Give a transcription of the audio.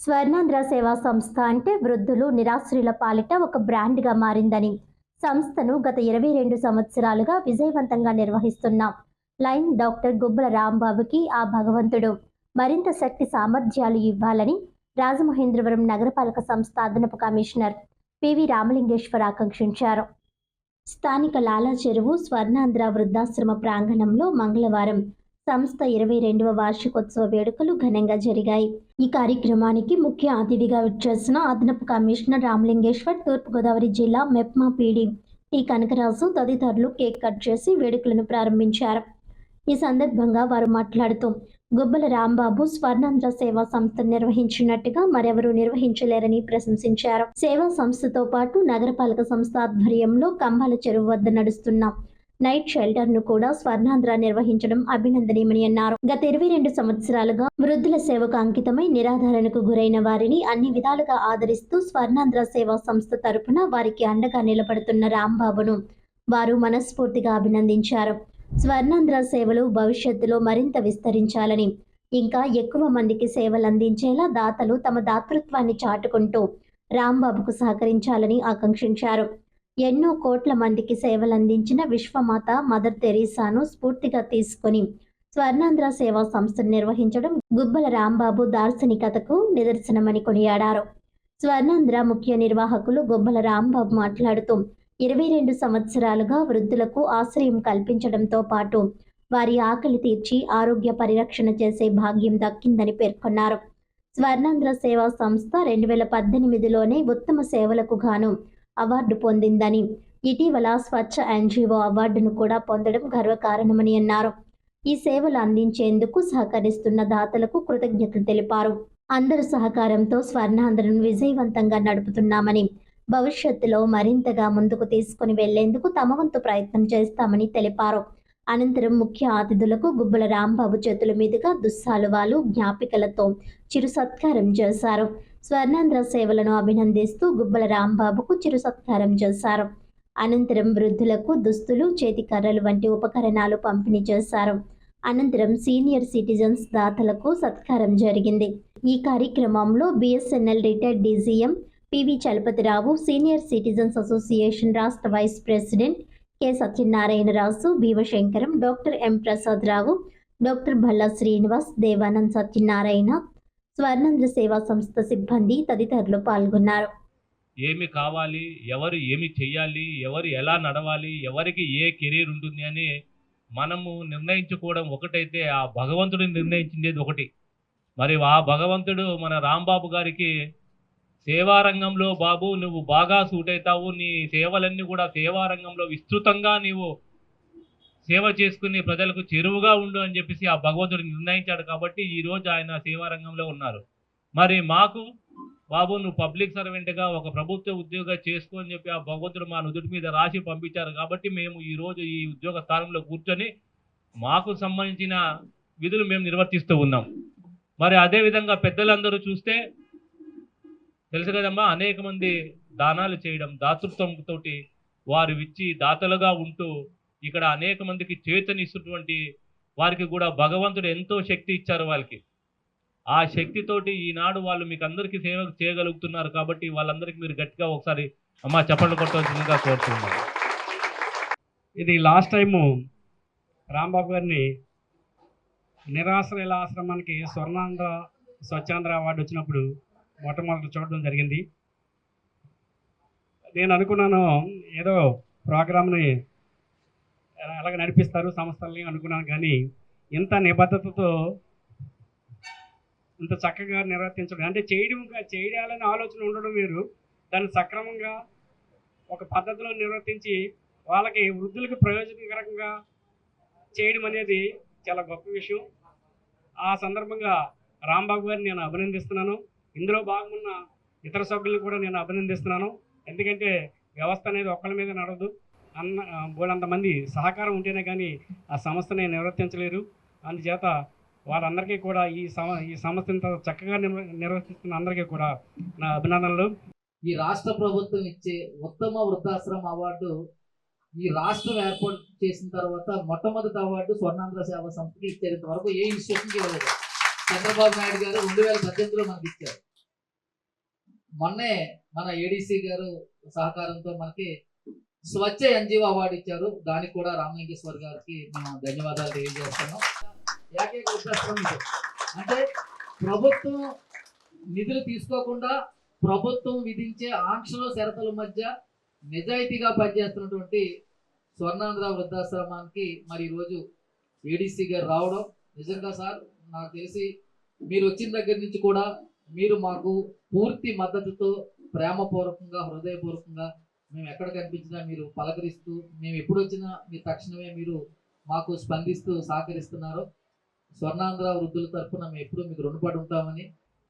స్వర్ణాంధ్ర సేవా సంస్థ అంటే వృద్ధులు నిరాశ్రుల పాలిట ఒక బ్రాండ్గా మారిందని, సంస్థను గత 22 సంవత్సరాలుగా విజయవంతంగా నిర్వహిస్తున్న లైన్ డాక్టర్ గుబ్బల రాంబాబుకి ఆ భగవంతుడు మరింత శక్తి సామర్థ్యాలు ఇవ్వాలని రాజమహేంద్రవరం నగరపాలక సంస్థ అదనపు కమిషనర్ పివి రామలింగేశ్వర్ ఆకాంక్షించారు. స్థానిక లాలా చెరువు స్వర్ణాంధ్ర వృద్ధాశ్రమ ప్రాంగణంలో మంగళవారం సంస్థ 22వ వార్షికోత్సవ వేడుకలు ఘనంగా జరిగాయి. ఈ కార్యక్రమానికి ముఖ్య అతిథిగా విచ్చేసిన అదనపు కమిషనర్ రామలింగేశ్వర్, తూర్పుగోదావరి జిల్లా మెప్మా పీడీ టి కనకరాజు తదితరులు కేక్ కట్ చేసి వేడుకలను ప్రారంభించారు. ఈ సందర్భంగా వారు మాట్లాడుతూ, గుబ్బల రాంబాబు స్వర్ణాంధ్ర సేవా సంస్థ నిర్వహించినట్టుగా మరెవరూ నిర్వహించలేరని ప్రశంసించారు. సేవా సంస్థతో పాటు నగరపాలక సంస్థ ఆధ్వర్యంలో కంబాల చెరువు వద్ద నడుస్తున్న నైట్ షెల్టర్ ను కూడా స్వర్ణాంధ్ర నిర్వహించడం అభినందనీయమని అన్నారు. గత 22 సంవత్సరాలుగా వృద్ధుల సేవకు అంకితమై నిరాధారణకు గురైన వారిని అన్ని విధాలుగా ఆదరిస్తూ స్వర్ణాంధ్ర సేవా సంస్థ తరపున వారికి అండగా నిలబడుతున్న రాంబాబును వారు మనస్ఫూర్తిగా అభినందించారు. స్వర్ణాంధ్ర సేవలు భవిష్యత్తులో మరింత విస్తరించాలని, ఇంకా ఎక్కువ మందికి సేవలు అందించేలా దాతలు తమ దాతృత్వాన్ని చాటుకుంటూ రాంబాబుకు సహకరించాలని ఆకాంక్షించారు. ఎన్నో కోట్ల మందికి సేవలందించిన విశ్వమాత మదర్ తెరీసాను స్ఫూర్తిగా తీసుకుని స్వర్ణాంధ్ర సేవా సంస్థను నిర్వహించడం గుబ్బల రాంబాబు దార్శనికతకు నిదర్శనమని కొనియాడారు. స్వర్ణాంధ్ర ముఖ్య నిర్వాహకులు గుబ్బల రాంబాబు మాట్లాడుతూ, 22 సంవత్సరాలుగా వృద్ధులకు ఆశ్రయం కల్పించడంతో పాటు వారి ఆకలి తీర్చి ఆరోగ్య పరిరక్షణ చేసే భాగ్యం దక్కిందని పేర్కొన్నారు. స్వర్ణాంధ్ర సేవా సంస్థ 2018లోనే ఉత్తమ సేవలకు గాను అవార్డు పొందిందని, ఇటీవల స్వచ్ఛ ఎన్జిఓ అవార్డును కూడా పొందడం గర్వకారణమని అన్నారు. ఈ సేవలు అందించేందుకు సహకరిస్తున్న దాతలకు కృతజ్ఞతలు తెలిపారు. అందరి సహకారంతో స్వర్ణాంధ్రను విజయవంతంగా నడుపుతున్నామని, భవిష్యత్తులో మరింతగా ముందుకు తీసుకుని వెళ్లేందుకు తమ వంతు ప్రయత్నం చేస్తామని తెలిపారు. అనంతరం ముఖ్య అతిథులకు గుబ్బల రాంబాబు చేతుల మీదుగా దుస్సాలువాలు, జ్ఞాపికలతో చిరు సత్కారం చేశారు. స్వర్ణాంధ్ర సేవలను అభినందిస్తూ గుబ్బల రాంబాబుకు చిరు సత్కారం చేశారు. అనంతరం వృద్ధులకు దుస్తులు, చేతికర్రలు వంటి ఉపకరణాలు పంపిణీ చేశారు. అనంతరం సీనియర్ సిటిజన్స్ దాతలకు సత్కారం జరిగింది. ఈ కార్యక్రమంలో BSNL retired DGM PV Chalapathirao, senior citizens association రాష్ట్ర vice president K Satyanarayanaraju, Bheemashankaram, doctor M Prasad Rao, doctor Bhalla Srinivas, Devanand Satyanarayana, Swarnandhra Seva Samstha సిబ్బంది తదితరులు పాల్గొన్నారు. ఏమి కావాలి, ఎవరు ఏమి చెయ్యాలి, ఎవరు ఎలా నడవాలి, ఎవరికి ఏ కెరీర్ ఉంటుంది అని మనము నిర్ణయించుకోవడం ఒకటైతే, ఆ భగవంతుడిని నిర్ణయించింది ఒకటి. మరి ఆ భగవంతుడు మన రాంబాబు గారికి సేవారంగంలో, బాబు నువ్వు బాగా సూట్ అవుతావు, నీ సేవలన్నీ కూడా సేవారంగంలో విస్తృతంగా నీవు సేవ చేసుకుని ప్రజలకు చెరువుగా ఉండు అని చెప్పేసి ఆ భగవంతుడు నిర్ణయించాడు. కాబట్టి ఈరోజు ఆయన సేవారంగంలో ఉన్నారు. మరి మాకు, బాబు నువ్వు పబ్లిక్ సర్వెంట్గా ఒక ప్రభుత్వ ఉద్యోగం చేసుకో అని చెప్పి ఆ భగవంతుడు మా నుదుటి మీద రాసి పంపించారు. కాబట్టి మేము ఈరోజు ఈ ఉద్యోగ స్థానంలో కూర్చొని మాకు సంబంధించిన విధులు మేము నిర్వర్తిస్తూ ఉన్నాం. మరి అదేవిధంగా పెద్దలందరూ చూస్తే తెలుసు కదమ్మా, అనేక మంది దానాలు చేయడం, దాతృత్వంతో వారు ఇచ్చి దాతలుగా ఉంటూ ఇక్కడ అనేక మందికి చేతనిస్తున్నటువంటి వారికి కూడా భగవంతుడు ఎంతో శక్తి ఇచ్చారు. వాళ్ళకి ఆ శక్తితోటి ఈనాడు వాళ్ళు మీకు అందరికీ సేవ చేయగలుగుతున్నారు. కాబట్టి వాళ్ళందరికీ మీరు గట్టిగా ఒకసారి అమ్మ చప్పట్లు కొట్టవలసిందిగా కోరుతున్నాను. ఇది లాస్ట్ టైము రాంబాబు గారిని నిరాశ్రయుల ఆశ్రమానికి స్వర్ణాంధ్ర స్వచ్ఛాంధ్ర అవార్డు వచ్చినప్పుడు మొట్టమొదటి చూడడం జరిగింది. నేను అనుకున్నాను ఏదో ప్రోగ్రామ్ని అలాగ నడిపిస్తారు సంస్థల్ని అనుకున్నాను, కానీ ఇంత నిబద్ధతతో ఇంత చక్కగా నిర్వర్తించడం, అంటే చేయాలనే ఆలోచన ఉండడం వేరు, దాన్ని సక్రమంగా ఒక పద్ధతిలో నిర్వర్తించి వాళ్ళకి వృద్ధులకు ప్రయోజనకరంగా చేయడం అనేది చాలా గొప్ప విషయం. ఆ సందర్భంగా రాంబాబు గారిని నేను అభినందిస్తున్నాను. ఇందులో భాగమున్న ఇతర సభ్యులను కూడా నేను అభినందిస్తున్నాను. ఎందుకంటే వ్యవస్థ అనేది ఒక్కళ్ళ మీద నడవదు, బోలంతమంది సహకారం ఉంటేనే కానీ ఆ సంస్థని నిర్వర్తించలేరు. అందుచేత వాళ్ళందరికీ కూడా ఈ సంస్థను చక్కగా నిర్వర్తిస్తున్న అందరికీ కూడా నా అభినందనలు. ఈ రాష్ట్ర ప్రభుత్వం ఇచ్చే ఉత్తమ వృద్ధాశ్రమ అవార్డు ఈ రాష్ట్రం ఏర్పాటు చేసిన తర్వాత మొట్టమొదటి అవార్డు స్వర్ణాంధ్ర సేవా సంస్థకి ఇచ్చేంత వరకు ఏ ఇన్స్టిట్యూషన్కి ఇవ్వలేదు. చంద్రబాబు నాయుడు గారు 2018లో మనకి ఇచ్చారు. మొన్నే మన ఏడీసీ గారు సహకారంతో మనకి స్వచ్ఛ ఎన్జిఓ అవార్డు ఇచ్చారు. దానికి కూడా రామలింగేశ్వర్ గారికి మేము ధన్యవాదాలు తెలియజేస్తున్నాం. ఏకైక ఉద్దేశం ఇది. అంటే ప్రభుత్వం నిధులు తీసుకోకుండా ప్రభుత్వం విధించే ఆంక్షలు షరతుల మధ్య నిజాయితీగా పనిచేస్తున్నటువంటి స్వర్ణాంధ్ర వృద్ధాశ్రమానికి మరి ఈరోజు ఏడీసీ గారు రావడం నిజంగా సార్, నాకు తెలిసి మీరు వచ్చిన దగ్గర నుంచి కూడా మీరు మాకు పూర్తి మద్దతుతో ప్రేమపూర్వకంగా హృదయపూర్వకంగా మేము ఎక్కడ కనిపించినా మీరు పలకరిస్తూ, మేము ఎప్పుడు వచ్చినా మీ తక్షణమే మీరు మాకు స్పందిస్తూ సహకరిస్తున్నారు. స్వర్ణాంధ్ర వృద్ధుల తరఫున మేము ఎప్పుడు మీకు రుణపడి ఉంటామని